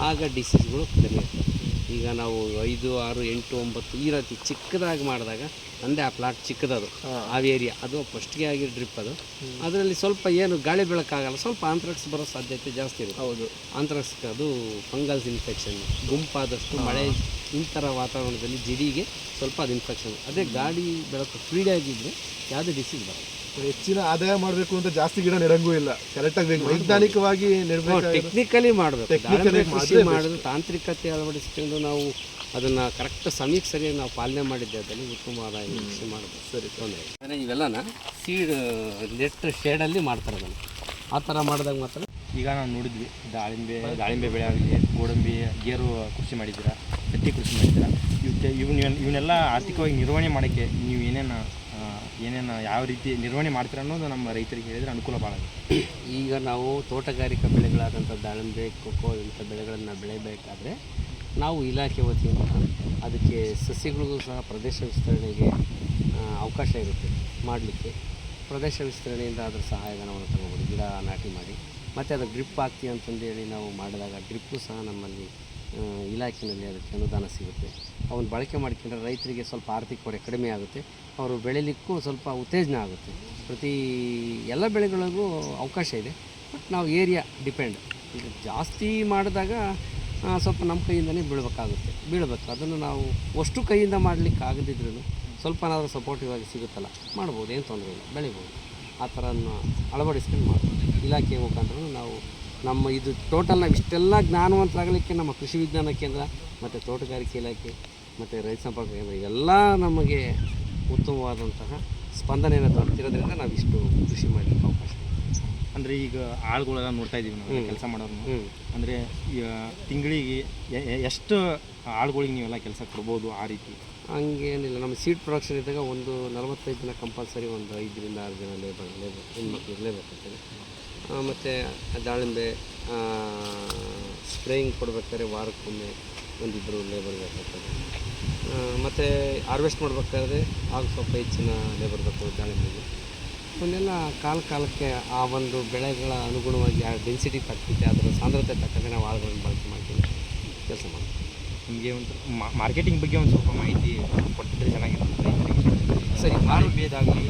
ಆಗ ಡಿಸೀಸ್ಗಳು ಕಡಿಮೆ ಇರ್ತವೆ. ಈಗ ನಾವು 5, 6, 8, 9 ಈ ರೀತಿ ಚಿಕ್ಕದಾಗಿ ಮಾಡಿದಾಗ ಅಂದೇ ಆ ಪ್ಲಾಟ್ ಚಿಕ್ಕದದು, ಆ ಏರಿಯಾ ಅದು ಫಸ್ಟ್ಗೆ ಆಗಿ ಡ್ರಿಪ್ ಅದು. ಅದರಲ್ಲಿ ಸ್ವಲ್ಪ ಏನು ಗಾಳಿ ಬೆಳಕಾಗಲ್ಲ, ಸ್ವಲ್ಪ ಆಂಥ್ರಾಕ್ಸ್ ಬರೋ ಸಾಧ್ಯತೆ ಜಾಸ್ತಿ ಇರುತ್ತೆ. ಆಂಥ್ರಾಕ್ಸ್ ಅದು ಫಂಗಲ್ಸ್ ಇನ್ಫೆಕ್ಷನ್, ಗುಂಪಾದಷ್ಟು ಮಳೆ ಇಂಥರ ವಾತಾವರಣದಲ್ಲಿ ಜಿಡಿಗೆ ಸ್ವಲ್ಪ ಅದು ಇನ್ಫೆಕ್ಷನ್. ಅದೇ ಗಾಳಿ ಬೆಳಕು ಫ್ರೀಡಾಗಿದ್ದರೆ ಯಾವುದೇ ಡಿಸೀಸ್ ಬರಲ್ಲ. ಹೆಚ್ಚಿನ ಆದಾಯ ಮಾಡಬೇಕು ಅಂತ ಜಾಸ್ತಿ ಗಿಡ ನೆಡಂಗೂ ಇಲ್ಲ, ಕರೆಕ್ಟಾಗಿ ಬೇಕು, ವೈಜ್ಞಾನಿಕವಾಗಿ ನೆಡಬೇಕು, ಟೆಕ್ನಿಕಲಿ ಮಾಡಬೇಕು. ದಾಳಿಂಬೆ ಕೃಷಿ ಮಾಡೋದು ತಾಂತ್ರಿಕತೆ ಅಳವಡಿಸಿಕೊಂಡು ನಾವು ಅದನ್ನು ಕರೆಕ್ಟ್ ಸಮಯಕ್ಕೆ ಸರಿಯಾಗಿ ನಾವು ಪಾಲನೆ ಮಾಡಿದ್ದೆ ಅದರಲ್ಲಿ ಉತ್ತಮವಾದ ಕೃಷಿ ಮಾಡಬೇಕು. ಸರಿ, ತೊಂದರೆ ಅಂದರೆ ಇವೆಲ್ಲನ ಸೀಡ್ ನೆಟ್ ಶೇಡಲ್ಲಿ ಮಾಡ್ತಾರೆ ಅದನ್ನು. ಆ ಥರ ಮಾಡಿದಾಗ ಮಾತ್ರ. ಈಗ ನಾವು ನೋಡಿದ್ವಿ ದಾಳಿಂಬೆ ಬೆಳೆ ಆಗಲಿ, ಗೋಡಂಬಿ, ಗೇರು ಕೃಷಿ ಮಾಡಿದ್ದೀರಾ, ಹತ್ತಿ ಕೃಷಿ ಮಾಡಿದ್ದೀರಾ. ಇವನ್ನೆಲ್ಲ ಆರ್ಥಿಕವಾಗಿ ನಿರ್ವಹಣೆ ಮಾಡೋಕ್ಕೆ ನೀವು ಏನೇನು ಯಾವ ರೀತಿ ನಿರ್ವಹಣೆ ಮಾಡ್ತೀರಾ ಅನ್ನೋದು ನಮ್ಮ ರೈತರಿಗೆ ಹೇಳಿದರೆ ಅನುಕೂಲ ಭಾಳ ಆಗುತ್ತೆ. ಈಗ ನಾವು ತೋಟಗಾರಿಕಾ ಬೆಳೆಗಳಾದಂಥ ದಾಳಿಂಬೆ, ಕೊಕ್ಕೋ ಇಂಥ ಬೆಳೆಗಳನ್ನು ಬೆಳೆಯಬೇಕಾದ್ರೆ ನಾವು ಇಲಾಖೆ ವತಿಯಿಂದ ಅದಕ್ಕೆ ಸಸ್ಯಗಳಿಗೂ ಸಹ ಪ್ರದೇಶ ವಿಸ್ತರಣೆಗೆ ಅವಕಾಶ ಇರುತ್ತೆ ಮಾಡಲಿಕ್ಕೆ. ಪ್ರದೇಶ ವಿಸ್ತರಣೆಯಿಂದ ಅದರ ಸಹಾಯಧನವನ್ನು ತಗೋಬೋದು, ಗಿಡ ನಾಟಿ ಮಾಡಿ. ಮತ್ತು ಅದು ಡ್ರಿಪ್ ಹಾಕ್ತೀವಿ ಅಂತಂದೇಳಿ ನಾವು ಮಾಡಿದಾಗ ಡ್ರಿಪ್ಪು ಸಹ ನಮ್ಮಲ್ಲಿ ಇಲಾಖೆಯಲ್ಲಿ ಅದಕ್ಕೆ ಅನುದಾನ ಸಿಗುತ್ತೆ. ಅವನ್ನ ಬಳಕೆ ಮಾಡಿಕೊಂಡ್ರೆ ರೈತರಿಗೆ ಸ್ವಲ್ಪ ಆರ್ಥಿಕ ಹೊರೆ ಕಡಿಮೆ ಆಗುತ್ತೆ, ಅವರು ಬೆಳೀಲಿಕ್ಕೂ ಸ್ವಲ್ಪ ಉತ್ತೇಜನ ಆಗುತ್ತೆ. ಪ್ರತಿ ಎಲ್ಲ ಬೆಳೆಗಳಿಗೂ ಅವಕಾಶ ಇದೆ, ಬಟ್ ನಾವು ಏರಿಯಾ ಡಿಪೆಂಡ್. ಈಗ ಜಾಸ್ತಿ ಮಾಡಿದಾಗ ಸ್ವಲ್ಪ ನಮ್ಮ ಕೈಯಿಂದನೇ ಬೀಳಬೇಕು. ಅದನ್ನು ನಾವು ಅಷ್ಟು ಕೈಯಿಂದ ಮಾಡಲಿಕ್ಕೆ ಆಗದಿದ್ರೂ ಸ್ವಲ್ಪನಾದರೂ ಸಪೋರ್ಟಿವ್ ಆಗಿ ಸಿಗುತ್ತಲ್ಲ, ಮಾಡ್ಬೋದು, ಏನು ತೊಂದರೆ ಇಲ್ಲ, ಬೆಳಿಬೋದು. ಆ ಥರ ಅಳವಡಿಸ್ಕೊಂಡು ಮಾಡ್ಬೋದು. ಇಲಾಖೆ ಮುಖಾಂತರ ನಾವು ನಮ್ಮ ಇದು ಟೋಟಲ್ ನಾವು ಇಷ್ಟೆಲ್ಲ ಜ್ಞಾನವಂತರಾಗಲಿಕ್ಕೆ ನಮ್ಮ ಕೃಷಿ ವಿಜ್ಞಾನ ಕೇಂದ್ರ ಮತ್ತು ತೋಟಗಾರಿಕೆ ಇಲಾಖೆ ಮತ್ತು ರೈತ ಸಂಪರ್ಕ ಕೇಂದ್ರ ಎಲ್ಲ ನಮಗೆ ಉತ್ತಮವಾದಂತಹ ಸ್ಪಂದನೆಯನ್ನು ತೋರ್ತಿರೋದ್ರಿಂದ ನಾವು ಇಷ್ಟು ಕೃಷಿ ಮಾಡಲಿಕ್ಕೆ ಅವಕಾಶ. ಅಂದರೆ ಈಗ ಆಳುಗಳೆಲ್ಲ ನೋಡ್ತಾ ಇದ್ದೀವಿ ನಾವು ಕೆಲಸ ಮಾಡೋರು. ಅಂದರೆ ತಿಂಗಳಿಗೆ ಎಷ್ಟು ಆಳುಗಳಿಗೆ ನೀವೆಲ್ಲ ಕೆಲಸ ಕೊಡ್ಬೋದು ಆ ರೀತಿ? ಹಂಗೇನಿಲ್ಲ. ನಮ್ಮ ಸೀಡ್ ಪ್ರೊಡಕ್ಷನ್ ಇದ್ದಾಗ ಒಂದು 45 ಜನ ಕಂಪಲ್ಸರಿ, ಒಂದು 5 ರಿಂದ 6 ಜನ ಲೇಬರ್ ಹೆಣ್ಮಕ್ಳು ಇರಲೇಬೇಕಾಗ್ತದೆ. ಮತ್ತು ದಾಳಿಂಬೆ ಸ್ಪ್ರೇಯಿಂಗ್ ಕೊಡಬೇಕಾದ್ರೆ ವಾರಕ್ಕೊಮ್ಮೆ ಒಂದಿಬ್ಬರು ಲೇಬರ್ ಬೇಕಾಗ್ತದೆ. ಮತ್ತು ಹಾರ್ವೆಸ್ಟ್ ಮಾಡಬೇಕಾದ್ರೆ ಆಗ ಸ್ವಲ್ಪ ಹೆಚ್ಚಿನ ಲೇಬರ್ ಬೇಕು ದಾಳಿಂಬೆಗೆ. ಇವನ್ನೆಲ್ಲ ಕಾಲಕ್ಕೆ ಆ ಒಂದು ಬೆಳೆಗಳ ಅನುಗುಣವಾಗಿ ಆ ಡೆನ್ಸಿಟಿ ತಕ್ಕಂತೆ, ಅದರ ಸಾಂದ್ರತೆ ತಕ್ಕಂತೆ ನಾವು ಆಳುಗಳನ್ನು ಬಳಕೆ ಮಾಡ್ತೀವಿ, ಕೆಲಸ ಮಾಡ್ತೀವಿ. ನಿಮಗೆ ಒಂದು ಮಾರ್ಕೆಟಿಂಗ್ ಬಗ್ಗೆ ಒಂದು ಸ್ವಲ್ಪ ಮಾಹಿತಿ ಕೊಟ್ಟಿದ್ರೆ ಚೆನ್ನಾಗಿರುತ್ತೆ ರೈತರಿಗೆ. ಸರಿ, ಮಾರುಕಟ್ಟೆದಾಗಲಿ,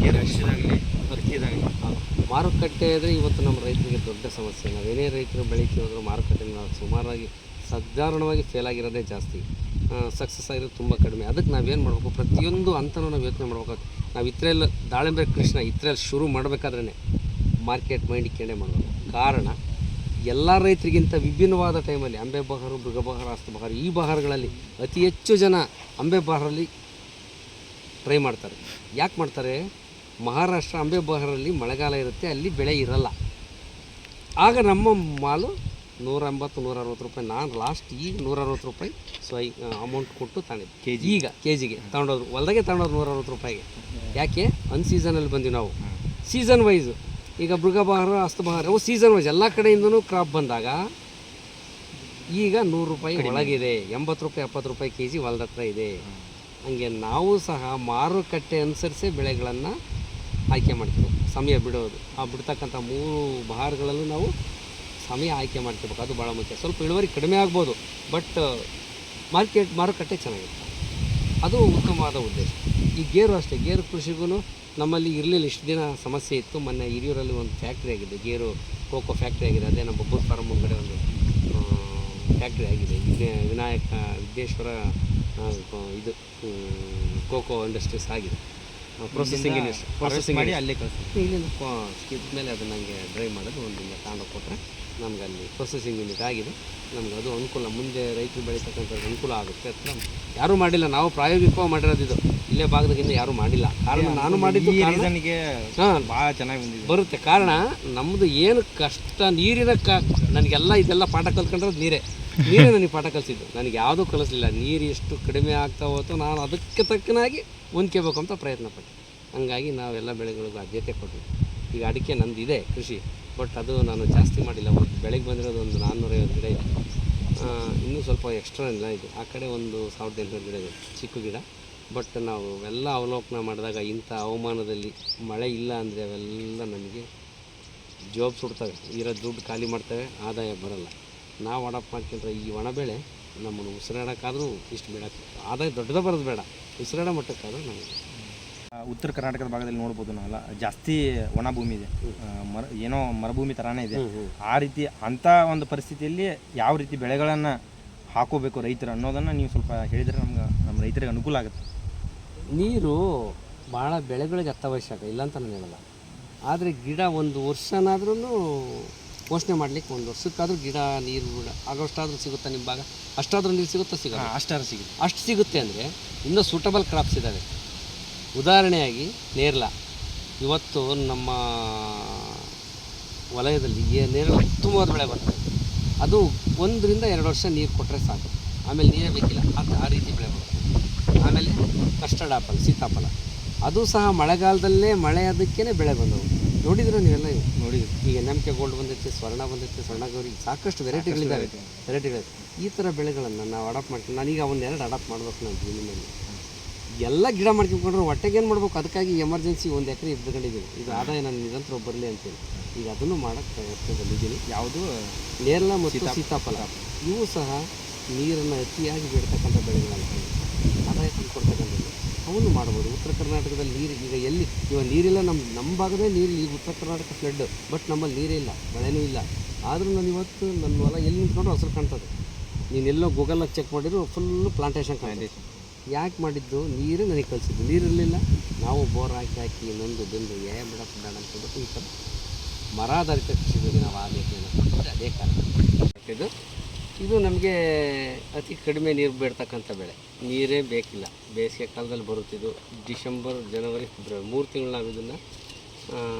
ಗೇರು ಹಸಿದಾಗಲಿ, ಹತ್ತಿದಾಗಲಿ. ಮಾರುಕಟ್ಟೆ ಅಂದರೆ ಇವತ್ತು ನಮ್ಮ ರೈತರಿಗೆ ದೊಡ್ಡ ಸಮಸ್ಯೆ. ನಾವೇನೇ ರೈತರು ಬೆಳೀತೀವಿ ಮಾರುಕಟ್ಟೆ ನಾವು ಸುಮಾರಾಗಿ ಸಾಧಾರಣವಾಗಿ ಫೇಲ್ ಆಗಿರೋದೇ ಜಾಸ್ತಿ, ಸಕ್ಸಸ್ ಆಗಿರೋದು ತುಂಬ ಕಡಿಮೆ. ಅದಕ್ಕೆ ನಾವೇನು ಮಾಡಬೇಕು, ಪ್ರತಿಯೊಂದು ಹಂತನೂ ನಾವು ಯೋಚನೆ ಮಾಡ್ಬೇಕಾಗುತ್ತೆ. ನಾವು ಇತ್ರೆಯಲ್ಲಿ ದಾಳಿಂಬೆ ಕೃಷಿನ ಇತ್ರೆಯಲ್ಲಿ ಶುರು ಮಾಡಬೇಕಾದ್ರೇ ಮಾರ್ಕೆಟ್ ಮೈಂಡ್ ಇಟ್ಕೊಂಡೇ ಮಾಡಬೇಕು. ಕಾರಣ ಎಲ್ಲ ರೈತರಿಗಿಂತ ವಿಭಿನ್ನವಾದ ಟೈಮಲ್ಲಿ ಅಂಬೆ ಬಹಾರ, ಮೃಗಬಹಾರ, ಹಸ್ತಬಹಾರ, ಈ ಬಹಾರಗಳಲ್ಲಿ ಅತಿ ಹೆಚ್ಚು ಜನ ಅಂಬೆ ಬಹಾರಲ್ಲಿ ಟ್ರೈ ಮಾಡ್ತಾರೆ. ಯಾಕೆ ಮಾಡ್ತಾರೆ? ಮಹಾರಾಷ್ಟ್ರ ಅಂಬೆ ಬಹಾರಲ್ಲಿ ಮಳೆಗಾಲ ಇರುತ್ತೆ, ಅಲ್ಲಿ ಬೆಳೆ ಇರಲ್ಲ. ಆಗ ನಮ್ಮ ಮಾಲು 180-160 ರೂಪಾಯಿ. ನಾನು ಲಾಸ್ಟ್ ಈಗ 160 ರೂಪಾಯಿ ಅಮೌಂಟ್ ಕೊಟ್ಟು ತಗೊಂಡಿದ್ದೆ. ಈಗ ಕೆ ಜಿಗೆ ತಗೊಂಡೋದ್ರು, ಹೊಲ್ದಾಗೆ ತಗೊಂಡೋರು 160 ರೂಪಾಯಿಗೆ. ಯಾಕೆ? ಅನ್ಸೀಸನಲ್ಲಿ ಬಂದ್ವಿ ನಾವು. ಸೀಸನ್ ವೈಸು ಈಗ ಮೃಗಬಹಾರ, ಹಸ್ತಬಹಾರ ಅವು ಸೀಸನ್ ವೈಸ್ ಎಲ್ಲ ಕಡೆಯಿಂದನೂ ಕ್ರಾಪ್ ಬಂದಾಗ ಈಗ 100 ರೂಪಾಯಿ ಒಳಗಿದೆ, 80 ರೂಪಾಯಿ 70 ರೂಪಾಯಿ ಕೆ ಜಿ ಹೊಲ್ದ ಹತ್ರ ಇದೆ. ಹಂಗೆ ನಾವು ಸಹ ಮಾರುಕಟ್ಟೆ ಅನುಸರಿಸಿ ಬೆಳೆಗಳನ್ನು ಆಯ್ಕೆ ಮಾಡ್ತೀವಿ. ಸಮಯ ಬಿಡೋದು, ಆ ಬಿಡ್ತಕ್ಕಂಥ 3 ಬಹಾರಗಳಲ್ಲೂ ನಾವು ಸಮಯ ಆಯ್ಕೆ ಮಾಡ್ಕೋಬೇಕು, ಅದು ಭಾಳ ಮುಖ್ಯ. ಸ್ವಲ್ಪ ಇಳುವರಿ ಕಡಿಮೆ ಆಗ್ಬೋದು, ಬಟ್ ಮಾರುಕಟ್ಟೆ ಚೆನ್ನಾಗಿರುತ್ತೆ, ಅದು ಉತ್ತಮವಾದ ಉದ್ದೇಶ. ಈ ಗೇರು ಅಷ್ಟೇ, ಗೇರು ಕೃಷಿಗೂ ನಮ್ಮಲ್ಲಿ ಇರಲಿಲ್ಲ, ಇಷ್ಟು ದಿನ ಸಮಸ್ಯೆ ಇತ್ತು. ಮೊನ್ನೆ ಹಿರಿಯೂರಲ್ಲಿ ಒಂದು ಫ್ಯಾಕ್ಟ್ರಿ ಆಗಿದೆ, ಗೇರು ಕೋಕೋ ಫ್ಯಾಕ್ಟ್ರಿ ಆಗಿದೆ. ಅದೇ ನಮ್ಮ ಬೊಬ್ಬೂರು ಫಾರಮ್ ಮುಂದೆ ಒಂದು ಫ್ಯಾಕ್ಟ್ರಿ ಆಗಿದೆ. ವಿನಾಯಕ ವಿದ್ಯೇಶ್ವರ ಇದು ಕೋಕೋ ಇಂಡಸ್ಟ್ರೀಸ್ ಆಗಿದೆ, ಪ್ರೊಸೆಸಿಂಗ್ ಇಂಡಸ್ಟ್ರಿ ಮಾಡಿ ಅಲ್ಲೇ ಕಳಿಸ್ತೀವಿ. ಇಲ್ಲಿಂದ ಸ್ಕಿಪ್ ಮೇಲೆ ಅದು ನನಗೆ ಡ್ರೈವ್ ಮಾಡೋದು ಒಂದಿಂದ ತಗೊಂಡೋಗಿ ಕೊಟ್ಟರೆ ನಮ್ಗೆ ಅಲ್ಲಿ ಪ್ರೊಸೆಸಿಂಗ್ ಯೂನಿಟ್ ಆಗಿದೆ. ನಮ್ಗೆ ಅದು ಅನುಕೂಲ, ಮುಂದೆ ರೈತರು ಬೆಳೀತಕ್ಕಂಥದ್ದು ಅನುಕೂಲ ಆಗುತ್ತೆ ಅಂತ. ಯಾರೂ ಮಾಡಿಲ್ಲ, ನಾವು ಪ್ರಾಯೋಗಿಕವಾಗಿ ಮಾಡಿರೋದು ಇದು. ಇಲ್ಲೇ ಭಾಗದಾಗಿಂದ ಯಾರೂ ಮಾಡಿಲ್ಲ. ಕಾರಣ ನಾನು ಮಾಡಿದ್ದು ರೀಸನ್ಗೆ ಭಾಳ ಚೆನ್ನಾಗಿ ಬಂದಿದೆ ಬರುತ್ತೆ. ಕಾರಣ ನಮ್ಮದು ಏನು ಕಷ್ಟ, ನೀರಿನ ನನಗೆಲ್ಲ ಇದೆಲ್ಲ ಪಾಠ ಕಲ್ತ್ಕೊಂಡ್ರೆ ನೀರೇ ನನಗೆ ಪಾಠ ಕಲಿಸಿದ್ದು. ನನಗೆ ಯಾವುದೂ ಕಲಿಸಲಿಲ್ಲ. ನೀರು ಎಷ್ಟು ಕಡಿಮೆ ಆಗ್ತಾ ಹೋಯ್ತು, ನಾನು ಅದಕ್ಕೆ ತಕ್ಕನಾಗಿ ಹೊಂದ್ಕೋಬೇಕು ಅಂತ ಪ್ರಯತ್ನ ಪಟ್ಟೆ. ಹಂಗಾಗಿ ನಾವೆಲ್ಲ ಬೆಳೆಗಳಿಗೂ ಆದ್ಯತೆ ಕೊಟ್ವಿ. ಈಗ ಅಡಿಕೆ ನಂದು ಇದೆ ಕೃಷಿ, ಬಟ್ ಅದು ನಾನು ಜಾಸ್ತಿ ಮಾಡಿಲ್ಲ. ಒಂದು ಬೆಳೆಗೆ ಬಂದಿರೋದು ಒಂದು 450 ಗಿಡ ಇದೆ. ಇನ್ನೂ ಸ್ವಲ್ಪ ಎಕ್ಸ್ಟ್ರಾ ಇಲ್ಲ ಇದೆ. ಆ ಕಡೆ ಒಂದು 1800 ಗಿಡ ಇದೆ, ಚಿಕ್ಕ ಗಿಡ. ಬಟ್ ನಾವು ಎಲ್ಲ ಅವಲೋಕನ ಮಾಡಿದಾಗ ಇಂಥ ಹವಾಮಾನದಲ್ಲಿ ಮಳೆ ಇಲ್ಲ ಅಂದರೆ ಅವೆಲ್ಲ ನಮಗೆ ಜಾಬ್ ಸುಡ್ತವೆ, ಇರೋ ದುಡ್ಡು ಖಾಲಿ ಮಾಡ್ತವೆ, ಆದಾಯ ಬರೋಲ್ಲ. ನಾವು ಅಡಾಪ್ಟ್ ಮಾಡ್ಕೊಂಡ್ರೆ ಈ ಒಣ ಬೆಳೆ ನಮ್ಮನ್ನು ಉಸಿರಾಡೋಕ್ಕಾದರೂ ಇಷ್ಟು ಬೇಡಕ್ಕೆ ಆದಾಯ ದೊಡ್ಡದೇ ಬರೋದು ಬೇಡ, ಉಸಿರಾಡೋ ಮಟ್ಟಕ್ಕಾದರೂ ನಮಗೆ. ಉತ್ತರ ಕರ್ನಾಟಕದ ಭಾಗದಲ್ಲಿ ನೋಡ್ಬೋದು ನಾವೆಲ್ಲ ಜಾಸ್ತಿ ಒಣ ಭೂಮಿ ಇದೆ, ಏನೋ ಮರುಭೂಮಿ ಥರನೇ ಇದೆ. ಆ ರೀತಿ ಅಂಥ ಒಂದು ಪರಿಸ್ಥಿತಿಯಲ್ಲಿ ಯಾವ ರೀತಿ ಬೆಳೆಗಳನ್ನು ಹಾಕೋಬೇಕು ರೈತರು ಅನ್ನೋದನ್ನು ನೀವು ಸ್ವಲ್ಪ ಹೇಳಿದರೆ ನಮ್ಮ ರೈತರಿಗೆ ಅನುಕೂಲ ಆಗುತ್ತೆ. ನೀರು ಭಾಳ ಬೆಳೆಗಳಿಗೆ ಅತ್ಯವಶ್ಯಕ ಇಲ್ಲ ಅಂತ ನಾನು ಹೇಳಲ್ಲ. ಆದರೆ ಗಿಡ ಒಂದು ವರ್ಷನಾದ್ರೂ ಪೋಷಣೆ ಮಾಡಲಿಕ್ಕೆ ಒಂದು ವರ್ಷಕ್ಕಾದರೂ ಗಿಡ ನೀರು ಆಗೋಷ್ಟಾದರೂ ಸಿಗುತ್ತಾ ನಿಮ್ಮ ಭಾಗ? ಅಷ್ಟಾದರೂ ನೀರು ಸಿಗುತ್ತಾ? ಸಿಗೋಲ್ಲ. ಅಷ್ಟಾರು ಸಿಗುತ್ತೆ. ಅಷ್ಟು ಸಿಗುತ್ತೆ ಅಂದರೆ ಇನ್ನೂ ಸೂಟಬಲ್ ಕ್ರಾಪ್ಸ್ ಇದ್ದಾವೆ. ಉದಾಹರಣೆಯಾಗಿ ನೇರಳ. ಇವತ್ತು ನಮ್ಮ ವಲಯದಲ್ಲಿ ನೇರಳೆ ಉತ್ತಮವಾದ ಬೆಳೆ ಬರ್ತದೆ. ಅದು 1 ರಿಂದ 2 ವರ್ಷ ನೀರು ಕೊಟ್ಟರೆ ಸಾಕು, ಆಮೇಲೆ ನೀರೇ ಬೇಕಿಲ್ಲ, ಆ ರೀತಿ ಬೆಳೆ ಬರುತ್ತೆ. ಆಮೇಲೆ ಕಸ್ಟರ್ಡ್ ಆಪಲ್, ಸೀತಾಫಲ, ಅದು ಸಹ ಮಳೆಗಾಲದಲ್ಲೇ ಮಳೆ ಅದಕ್ಕೇ ಬೆಳೆ ಬಂದವು. ನೋಡಿದ್ರೆ ನೀವೆಲ್ಲ ಇವು ನೋಡಿದ್ವಿ. ಈಗ NMK ಗೋಲ್ಡ್ ಬಂದೈತೆ, ಸ್ವರ್ಣ ಬಂದೈತೆ, ಸ್ವರ್ಣಗೌರಿ, ಸಾಕಷ್ಟು ವೆರೈಟಿಗಳಿದ್ದಾವೆ. ಈ ಥರ ಬೆಳೆಗಳನ್ನು ನಾವು ಅಡಾಪ್ಟ್ ಮಾಡ್ತೀವಿ. ನಾನೀಗ ಅವನ್ನೆರಡು ಅಡಾಪ್ಟ್ ಮಾಡ್ಬೇಕು ನಾನು ಜೀವನದಲ್ಲಿ. ಎಲ್ಲ ಗಿಡ ಮಾಡ್ಕೊಂಡ್ರೆ ಹೊಟ್ಟೆಗೆ ಏನು ಮಾಡ್ಬೇಕು? ಅದಕ್ಕಾಗಿ ಎಮರ್ಜೆನ್ಸಿ 1 ಎಕರೆ ಇಟ್ಕೊಂಡಿದ್ದೀನಿ. ಇದು ಆದಾಯ ನಾನು ನಿರಂತರ ಬರಲಿ ಅಂತೇಳಿ ಈಗ ಅದನ್ನು ಮಾಡೋಕ್ಕೆ ಪ್ರಯತ್ನ ಬಂದಿದ್ದೀನಿ. ಯಾವುದು? ನೇರಳೆ ಮತ್ತು ಸೀತಾಫಲ. ಇವು ಸಹ ನೀರನ್ನು ಅತಿಯಾಗಿ ಬಿಡ್ತಕ್ಕಂಥ ಬೆಳೆಗಳಂತ ಆದಾಯ ತಂದುಕೊಡ್ತಕ್ಕಂಥದ್ದು. ಅವನ್ನು ಮಾಡ್ಬೋದು. ಉತ್ತರ ಕರ್ನಾಟಕದಲ್ಲಿ ನೀರು ಈಗ ಎಲ್ಲಿ ಇವಾಗ ನೀರಿಲ್ಲ, ನಮ್ಮ ಭಾಗದೇ ನೀರಿಲ್ಲ. ಈಗ ಉತ್ತರ ಕರ್ನಾಟಕ ಫ್ಲಡ್, ಬಟ್ ನಮ್ಮಲ್ಲಿ ನೀರೇ ಇಲ್ಲ, ಮಳೆನೂ ಇಲ್ಲ. ಆದರೂ ನಾನು ಇವತ್ತು ನನ್ನ ಹೊಲ ಎಲ್ಲಿ ನಿಂತ್ಕೊಂಡು ಹಸಿರು ಕಾಣ್ತದೆ. ನೀನೆಲ್ಲೋ ಗೂಗಲ್ನಾಗ ಚೆಕ್ ಮಾಡಿದ್ರು ಫುಲ್ಲು ಪ್ಲಾಂಟೇಶನ್ ಕಾಣ್ತೈತೆ. ಯಾಕೆ ಮಾಡಿದ್ದು? ನೀರು ನನಗೆ ಕಳಿಸಿದ್ದು. ನೀರಿರಲಿಲ್ಲ, ನಾವು ಬೋರ್ ಹಾಕಿ ನೊಂದು ಬೆಂದು ಬಿಡಕ್ಕೆ ಬೇಡ ಅಂತಂದ್ಬಿಟ್ಟು ಈ ಥರ ಮರಾಧಾರಿತ ಕೃಷಿಗಳಿಗೆ ನಾವು ಆಗಬೇಕು ಅನ್ನೋದು ಅದೇ ಕಾರಣ. ಇದು ನಮಗೆ ಅತಿ ಕಡಿಮೆ ನೀರು ಬೇಡ್ತಕ್ಕಂಥ ಬೆಳೆ. ನೀರೇ ಬೇಕಿಲ್ಲ. ಬೇಸಿಗೆ ಕಾಲದಲ್ಲಿ ಬರುತ್ತಿದ್ದು ಡಿಸೆಂಬರ್, ಜನವರಿ, ಫೆಬ್ರವರಿ 3 ತಿಂಗಳು ನಾವು ಇದನ್ನು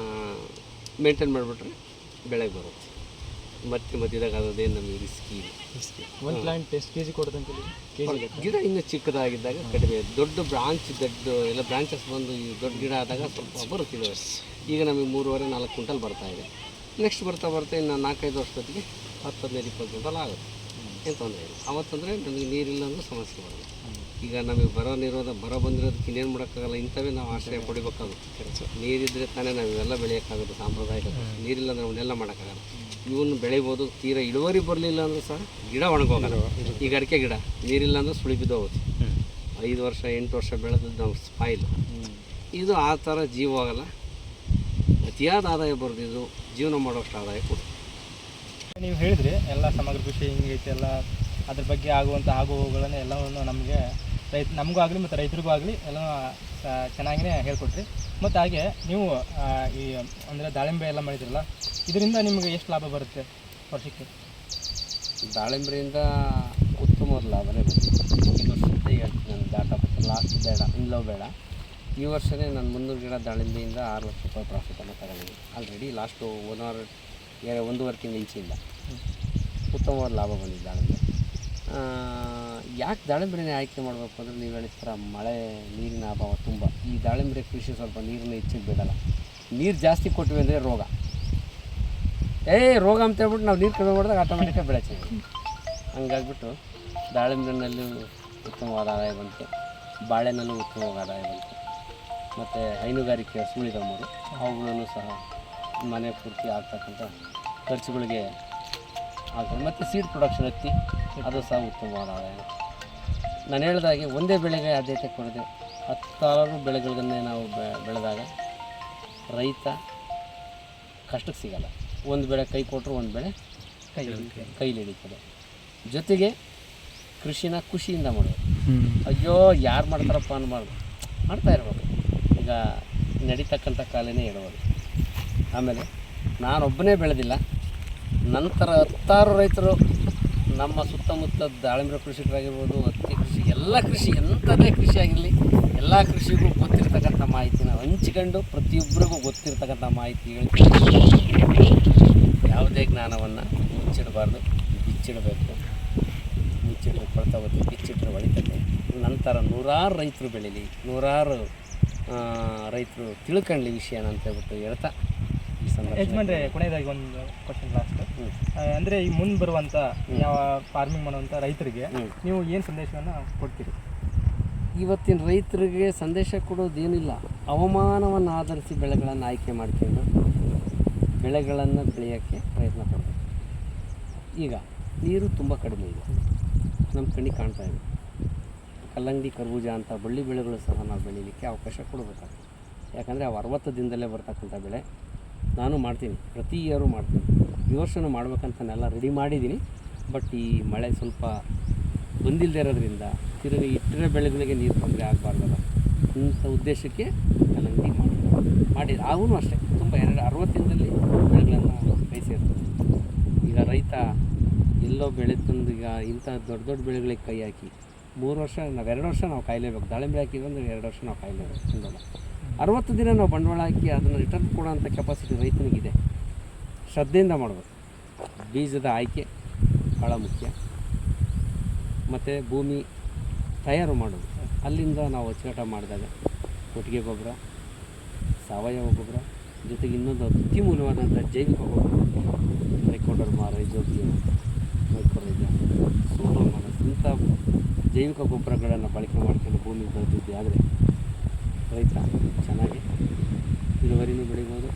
ಮೇಂಟೈನ್ ಮಾಡಿಬಿಟ್ರೆ ಬೆಳೆಗೆ ಬರುತ್ತೆ. ಮಧ್ಯದಾಗ ಅದೇನು ನಮಗೆ ರಿಸ್ಕಿ ಇಲ್ಲ. ಒಂದು ಪ್ಲಾಂಟ್ ಎಷ್ಟು ಕೆ ಜಿ ಕೊಡುತ್ತಂತ? ಗಿಡ ಇನ್ನೂ ಚಿಕ್ಕದಾಗಿದ್ದಾಗ ಕಡಿಮೆ, ದೊಡ್ಡ ಎಲ್ಲ ಬ್ರಾಂಚಸ್ ಬಂದು ಈ ದೊಡ್ಡ ಗಿಡ ಆದಾಗ ಸ್ವಲ್ಪ ಬರುತ್ತಿದೆ. ಈಗ ನಮಗೆ 3.5-4 ಕ್ವಿಂಟಲ್ ಬರ್ತಾಯಿದೆ. ನೆಕ್ಸ್ಟ್ ಬರ್ತಾ ಇನ್ನು 4-5 ವರ್ಷದೊತ್ತಿಗೆ 10-15-20 ಕ್ವಿಂಟಲ್ ಆಗುತ್ತೆ. ಏನು ತೊಂದರೆ ಇಲ್ಲ. ಅವತ್ತಂದರೆ ನಮಗೆ ನೀರಿಲ್ಲ ಅಂದ್ರೆ ಸಮಸ್ಯೆ ಬರೋದು. ಈಗ ನಮಗೆ ಬರ ಬಂದಿರೋದಕ್ಕೆ ಇನ್ನೇನು ಮಾಡೋಕ್ಕಾಗಲ್ಲ. ಇಂಥವೇ ನಾವು ಆಶ್ರಯ ಪಡಿಬೇಕಾಗುತ್ತೆ. ನೀರಿದ್ದರೆ ತಾನೇ ನಾವು ಇವೆಲ್ಲ ಬೆಳೆಯೋಕ್ಕಾಗುತ್ತೆ. ಸಾಂಪ್ರದಾಯಿಕ ನೀರಿಲ್ಲ ಅಂದರೆ ಅವನ್ನೆಲ್ಲ ಮಾಡೋಕ್ಕಾಗಲ್ಲ. ಇವನು ಬೆಳಿಬೋದು. ತೀರಾ ಇಳುವರಿ ಬರಲಿಲ್ಲ ಅಂದರೂ ಸಹ ಗಿಡ ಒಣಗೋಗಲ್ಲ. ಈಗ ಅಡಿಕೆ ಗಿಡ ನೀರಿಲ್ಲ ಅಂದರೆ ಸುಳಿ ಬಿದ್ದೋಗುತ್ತೆ. 5 ವರ್ಷ 8 ವರ್ಷ ಬೆಳೆದದ್ದು ನಾವು ಸ್ಪಾಯಿಲ್. ಇದು ಆ ಥರ ಜೀವ ಹೋಗಲ್ಲ. ಅತಿಯಾದ ಆದಾಯ ಬರೆದಿದ್ದು ಜೀವನ ಮಾಡೋಷ್ಟು ಆದಾಯ ಕೊಡ್ತೀವಿ. ನೀವು ಹೇಳಿದ್ರಿ ಎಲ್ಲ ಸಮಗ್ರ ಕೃಷಿ ಹಿಂಗೈತೆ, ಎಲ್ಲ ಅದ್ರ ಬಗ್ಗೆ ಆಗುವಂಥ ಆಗುವುಗಳನ್ನು ಎಲ್ಲವನ್ನು ನಮಗೆ ನಮಗೂ ಆಗಲಿ ಮತ್ತು ರೈತರಿಗೂ ಆಗಲಿ ಎಲ್ಲ ಚೆನ್ನಾಗಿಯೇ ಹೇಳ್ಕೊಟ್ರಿ. ಮತ್ತು ಹಾಗೆ ನೀವು ಈ ಅಂದರೆ ದಾಳಿಂಬೆ ಎಲ್ಲ ಮಾಡಿದ್ರಲ್ಲ, ಇದರಿಂದ ನಿಮಗೆ ಎಷ್ಟು ಲಾಭ ಬರುತ್ತೆ ವರ್ಷಕ್ಕೆ? ದಾಳಿಂಬೆಯಿಂದ ಉತ್ತಮವಾದ ಲಾಭನೇ ಬಂದಿದೆ. ಈ ವರ್ಷದ ಈಗ ನಾನು ಡಾಟಾ ಲಾಸ್ಟ್ ಬೇಡ. ಈ ವರ್ಷವೇ ನಾನು 300 ಗಿಡ ದಾಳಿಂಬೆಯಿಂದ 6 ಲಕ್ಷ ರೂಪಾಯಿ ಪ್ರಾಫಿಟನ್ನು ತಗೊಂಡಿದ್ದೀನಿ ಆಲ್ರೆಡಿ. ಲಾಸ್ಟು 1.5 ತಿಂಗಳ ಇಂಚಿಂದ ಉತ್ತಮವಾದ ಲಾಭ ಬಂದಿದೆ ದಾಳಿಂಬೆ. ಯಾಕೆ ದಾಳಿಂಬೆನೇ ಆಯ್ಕೆ ಮಾಡಬೇಕು ಅಂದರೆ, ನೀವು ಹೇಳಿದ ಥರ ಮಳೆ ನೀರಿನ ಅಭಾವ ತುಂಬ. ಈ ದಾಳಿಂಬೆ ಕೃಷಿ ಸ್ವಲ್ಪ ನೀರನ್ನು ಹೆಚ್ಚಿಗೆ ಬಿಡಲ್ಲ. ನೀರು ಜಾಸ್ತಿ ಕೊಟ್ವಿ ಅಂದರೆ ರೋಗ ಅಂತ ಹೇಳ್ಬಿಟ್ಟು ನಾವು ನೀರು ಕಡಿಮೆ ಮಾಡಿದಾಗ ಆಟೋಮೆಟಿಕಾಗಿ ಬೆಳೆ ಚೆನ್ನಾಗಿ. ಹಂಗಾಗ್ಬಿಟ್ಟು ದಾಳಿಂಬೆನಲ್ಲೂ ಉತ್ತಮವಾದ ಆದಾಯ ಬಂತು, ಬಾಳೆನಲ್ಲೂ ಉತ್ತಮವಾದ ಆದಾಯ ಬಂತು. ಮತ್ತು ಹೈನುಗಾರಿಕೆ ಸುಳಿದಮ್ಮರು ಅವುಗಳನ್ನು ಸಹ ಮನೆ ಪೂರ್ತಿ ಆಗ್ತಕ್ಕಂಥ ಖರ್ಚುಗಳಿಗೆ ಆಗ್ತದೆ. ಮತ್ತು ಸೀಡ್ ಪ್ರೊಡಕ್ಷನ್ ಹತ್ತಿ ಅದು ಸಹ ಉತ್ತಮವಾದ ಆದಾಯ. ನಾನು ಹೇಳಿದಾಗೆ ಒಂದೇ ಬೆಳೆಗೆ ಆದ್ಯತೆ ಕೊಡದೆ 10 ಬೆಳೆಗಳನ್ನೇ ನಾವು ಬೆಳೆದಾಗ ರೈತ ಕಷ್ಟಕ್ಕೆ ಸಿಗಲ್ಲ. ಒಂದು ಬೆಳೆ ಕೈ ಕೊಟ್ಟರು ಒಂದು ಬೆಳೆ ಕೈಲಿ ಹಿಡಿತದೆ. ಜೊತೆಗೆ ಕೃಷಿನ ಖುಷಿಯಿಂದ ಮಾಡೋದು. ಅಯ್ಯೋ ಯಾರು ಮಾಡ್ತಾರಪ್ಪ ಅನ್ಬಾರ್ದು, ಮಾಡ್ತಾ ಇರ್ಬೇಕು. ಈಗ ನಡೀತಕ್ಕಂಥ ಕಾಲನೇ ಇಡೋದು. ಆಮೇಲೆ ನಾನೊಬ್ಬನೇ ಬೆಳೆದಿಲ್ಲ, ನಂತರ 10 ರೈತರು ನಮ್ಮ ಸುತ್ತಮುತ್ತ ದಾಳಿಂಬೆ ಕೃಷಿಕರಾಗಿರ್ಬೋದು, ಹತ್ತಿ ಕೃಷಿ, ಎಲ್ಲ ಕೃಷಿ ಎಂಥದೇ ಕೃಷಿ ಆಗಿರಲಿ, ಎಲ್ಲ ಕೃಷಿಗೂ ಗೊತ್ತಿರ್ತಕ್ಕಂಥ ಮಾಹಿತಿನ ಹಂಚಿಕೊಂಡು ಪ್ರತಿಯೊಬ್ಬರಿಗೂ ಗೊತ್ತಿರ್ತಕ್ಕಂಥ ಮಾಹಿತಿ ಹೇಳ್ತೀವಿ. ಯಾವುದೇ ಜ್ಞಾನವನ್ನು ಮುಚ್ಚಿಡಬಾರ್ದು, ಬಿಚ್ಚಿಡಬೇಕು. ಮುಚ್ಚಿಟ್ರೆ ಕೊಳ್ತಾ ಹೋಗುತ್ತೆ, ಬಿಚ್ಚಿಟ್ರೆ ಹೊಳಿತದೆ. ನಂತರ 100 ರೈತರು ಬೆಳೀಲಿ, 100 ರೈತರು ತಿಳ್ಕೊಳ್ಳಿ ವಿಷಯನ ಅಂತ ಹೇಳ್ಬಿಟ್ಟು ಹೇಳ್ತಾ ಈ ಯಜಮಾನ್ರೆ, ಕೊನೆಯದಾಗಿ ಒಂದು ಕ್ವಶನ್ ಲಾಸ್ಟ್. ಅಂದರೆ ಈ ಮುಂದೆ ಬರುವಂಥ ಯಾವ ಫಾರ್ಮಿಂಗ್ ಮಾಡುವಂಥ ರೈತರಿಗೆ ನೀವು ಏನು ಸಂದೇಶವನ್ನು ಕೊಡ್ತೀರಿ? ಇವತ್ತಿನ ರೈತರಿಗೆ ಸಂದೇಶ ಕೊಡೋದೇನಿಲ್ಲ. ಹವಾಮಾನವನ್ನು ಆಧರಿಸಿ ಬೆಳೆಗಳನ್ನು ಆಯ್ಕೆ ಮಾಡ್ಕೊಂಡು ಬೆಳೆಗಳನ್ನು ಬೆಳೆಯೋಕ್ಕೆ ಪ್ರಯತ್ನ ಪಡಬೇಕು. ಈಗ ನೀರು ತುಂಬ ಕಡಿಮೆ ಇದೆ, ನಮ್ಮ ಕಣ್ಣಿಗೆ ಕಾಣ್ತಾ ಇದೆ. ಕಲ್ಲಂಗಡಿ, ಕರ್ಬೂಜ ಅಂತ ಬಳ್ಳಿ ಬೆಳೆಗಳು ಸಹ ನಾವು ಬೆಳೀಲಿಕ್ಕೆ ಅವಕಾಶ ಕೊಡಬೇಕಾಗ್ತದೆ. ಯಾಕಂದರೆ ಅವು 60 ದಿನದಲ್ಲೇ ಬರ್ತಕ್ಕಂಥ ಬೆಳೆ. ನಾನು ಮಾಡ್ತೀನಿ, ಪ್ರತಿ ಇಯರು ಮಾಡ್ತೀನಿ. ಈ ವರ್ಷವೂ ಮಾಡ್ಬೇಕಂತನೆಲ್ಲ ರೆಡಿ ಮಾಡಿದ್ದೀನಿ. ಬಟ್ ಈ ಮಳೆ ಸ್ವಲ್ಪ ಬಂದಿಲ್ಲದೆ ಇರೋದ್ರಿಂದ ತಿರುಗಿ ಇಟ್ಟರೆ ಬೆಳೆಗಳಿಗೆ ನೀರು ತೊಂದರೆ ಆಗಬಾರ್ದಲ್ಲ ಅಂತ ಉದ್ದೇಶಕ್ಕೆ ಗ್ಯಾರಂಟಿ ಮಾಡಿದ್ರು ಅವನು ಅಷ್ಟೇ ತುಂಬ 60 ದಿನದಲ್ಲಿ ಬೆಳೆಗಳನ್ನು ಕೈ ಸೇರ್ತದೆ. ಈಗ ರೈತ ಎಲ್ಲೋ ಬೆಳೆ ತಂದು ಈಗ ಇಂಥ ದೊಡ್ಡ ದೊಡ್ಡ ಬೆಳೆಗಳಿಗೆ ಕೈ ಹಾಕಿ 3 ವರ್ಷ ನಾವು 2 ವರ್ಷ ನಾವು ಕಾಯಲೇಬೇಕು. ದಾಳಿಂಬೆ ಹಾಕಿದ್ರೆ 2 ವರ್ಷ ನಾವು ಕಾಯಲೇಬೇಕು. ತಿನ್ನೋಲ್ಲ 60 ದಿನ ನಾವು ಬಂಡವಾಳ ಹಾಕಿ ಅದನ್ನು ರಿಟರ್ನ್ ಕೊಡೋಂಥ ಕೆಪಾಸಿಟಿ ರೈತನಿಗಿದೆ. ಶ್ರದ್ಧೆಯಿಂದ ಮಾಡಬೇಕು. ಬೀಜದ ಆಯ್ಕೆ ಭಾಳ ಮುಖ್ಯ, ಮತ್ತು ಭೂಮಿ ತಯಾರು ಮಾಡೋದು. ಅಲ್ಲಿಂದ ನಾವು ಅಚ್ಚುಕಟ್ಟ ಮಾಡಿದಾಗ ಕೊಟ್ಟಿಗೆ ಗೊಬ್ಬರ, ಸಾವಯವ ಗೊಬ್ಬರ, ಜೊತೆಗೆ ಇನ್ನೊಂದು ಅತಿ ಮೂಲವಾದಂಥ ಜೈವಿಕ ಗೊಬ್ಬರ, ಟ್ರೈಕೋಡರ್ಮಾ, ರೈಜೋಬಿಯಂ, ಮೈಕ್ರೋರೈಜಾ, ಸೂಡೋಮೋನಾಸ್ ಇಂಥ ಜೈವಿಕ ಗೊಬ್ಬರಗಳನ್ನು ಬಳಕೆ ಮಾಡ್ಕೊಂಡು ಭೂಮಿ ಬೆಳೆದಿದ್ದೆ ಆದರೆ ರೈತ ಚೆನ್ನಾಗಿ ಇಳುವರಿನೂ ಬೆಳಿಬೋದು,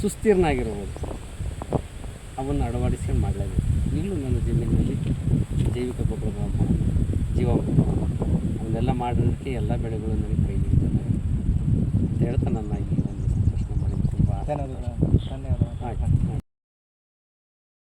ಸುಸ್ಥಿರನಾಗಿರ್ಬೋದು. ಅವನ್ನು ಅಳವಡಿಸ್ಕೊಂಡು ಮಾಡಲೇಬೇಕು. ಈಗಲೂ ನನ್ನ ಜಮೀನಿನಲ್ಲಿ ಜೈವಿಕ ಗೊಬ್ಬರದ ಜೀವಾಮೃತ ಅವನ್ನೆಲ್ಲ ಮಾಡೋದಕ್ಕೆ ಎಲ್ಲ ಬೆಳೆಗಳು ನನಗೆ ಕೈ ಹಿಡಿತಾರೆ ಅಂತ ಹೇಳ್ತಾ ನನ್ನ ಈ ಒಂದು ಸಂತೋಷ ಮಾಡಿ ತುಂಬ ಧನ್ಯವಾದಗಳು. ಆಯ್ತು.